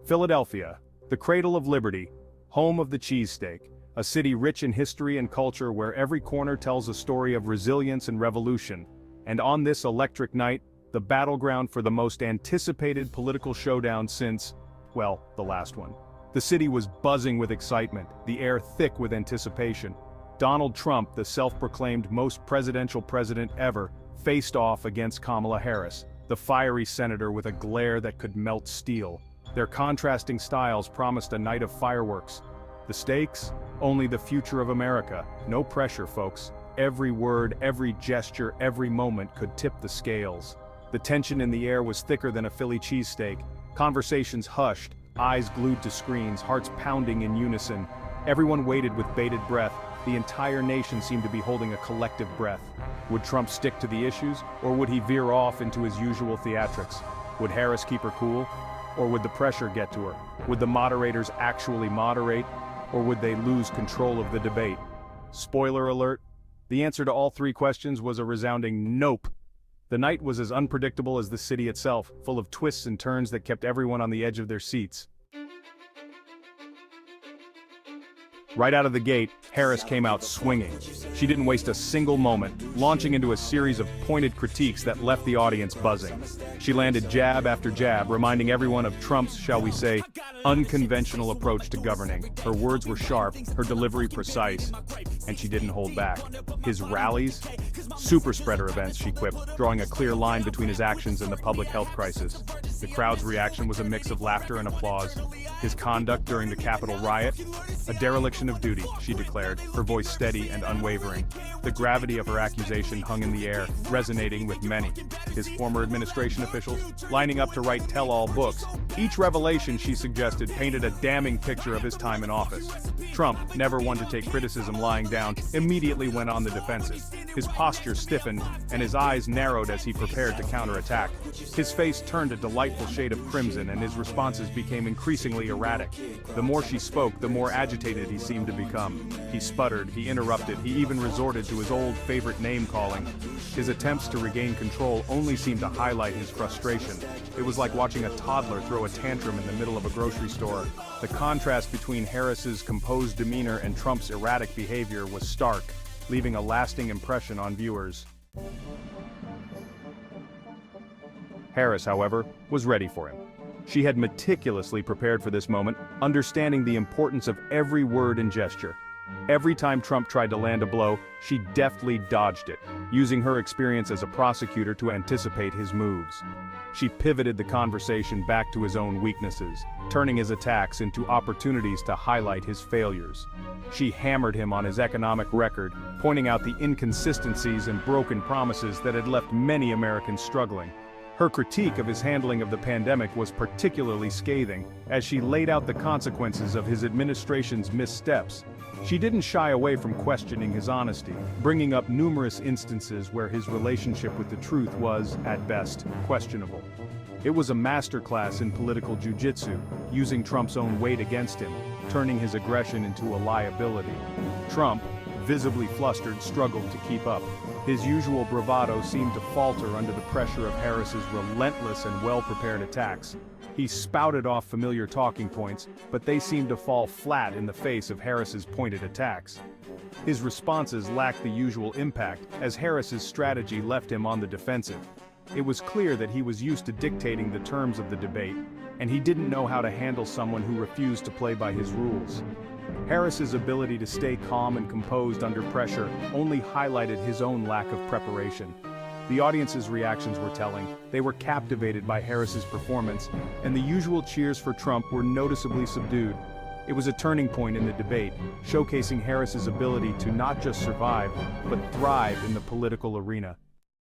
Philadelphia, the cradle of liberty, home of the cheesesteak, a city rich in history and culture where every corner tells a story of resilience and revolution. And on this electric night, the battleground for the most anticipated political showdown since, well, the last one. The city was buzzing with excitement, the air thick with anticipation. Donald Trump, the self-proclaimed most presidential president ever, faced off against Kamala Harris, the fiery senator with a glare that could melt steel. Their contrasting styles promised a night of fireworks. The stakes? Only the future of America. No pressure, folks. Every word, every gesture, every moment could tip the scales. The tension in the air was thicker than a Philly cheesesteak. Conversations hushed, eyes glued to screens, hearts pounding in unison. Everyone waited with bated breath. The entire nation seemed to be holding a collective breath. Would Trump stick to the issues, or would he veer off into his usual theatrics? Would Harris keep her cool? Or would the pressure get to her? Would the moderators actually moderate? Or would they lose control of the debate? Spoiler alert, the answer to all three questions was a resounding nope. The night was as unpredictable as the city itself, full of twists and turns that kept everyone on the edge of their seats. Right out of the gate, Harris came out swinging. She didn't waste a single moment, launching into a series of pointed critiques that left the audience buzzing. She landed jab after jab, reminding everyone of Trump's, shall we say, unconventional approach to governing. Her words were sharp, her delivery precise, and she didn't hold back. His rallies? Super spreader events, she quipped, drawing a clear line between his actions and the public health crisis. The crowd's reaction was a mix of laughter and applause. His conduct during the Capitol riot? A dereliction of duty, she declared, her voice steady and unwavering. The gravity of her accusation hung in the air, resonating with many. His former administration officials, lining up to write tell-all books. Each revelation, she suggested, painted a damning picture of his time in office. Trump, never one to take criticism lying down, immediately went on the defensive. His posture stiffened, and his eyes narrowed as he prepared to counterattack. His face turned a delightful shade of crimson, and his responses became increasingly erratic. The more she spoke, the more agitated he seemed to become. He sputtered, he interrupted, he even resorted to his old favorite name-calling. His attempts to regain control only seemed to highlight his frustration. It was like watching a toddler throw a tantrum in the middle of a grocery store. The contrast between Harris's composed demeanor and Trump's erratic behavior was stark, leaving a lasting impression on viewers. Harris, however, was ready for him. She had meticulously prepared for this moment, understanding the importance of every word and gesture. Every time Trump tried to land a blow, she deftly dodged it, using her experience as a prosecutor to anticipate his moves. She pivoted the conversation back to his own weaknesses, turning his attacks into opportunities to highlight his failures. She hammered him on his economic record, pointing out the inconsistencies and broken promises that had left many Americans struggling. Her critique of his handling of the pandemic was particularly scathing, as she laid out the consequences of his administration's missteps. She didn't shy away from questioning his honesty, bringing up numerous instances where his relationship with the truth was, at best, questionable. It was a masterclass in political jujitsu, using Trump's own weight against him, turning his aggression into a liability. Trump, visibly flustered, struggled to keep up. His usual bravado seemed to falter under the pressure of Harris's relentless and well-prepared attacks. He spouted off familiar talking points, but they seemed to fall flat in the face of Harris's pointed attacks. His responses lacked the usual impact, as Harris's strategy left him on the defensive. It was clear that he was used to dictating the terms of the debate, and he didn't know how to handle someone who refused to play by his rules. Harris's ability to stay calm and composed under pressure only highlighted his own lack of preparation. The audience's reactions were telling. They were captivated by Harris's performance, and the usual cheers for Trump were noticeably subdued. It was a turning point in the debate, showcasing Harris's ability to not just survive, but thrive in the political arena.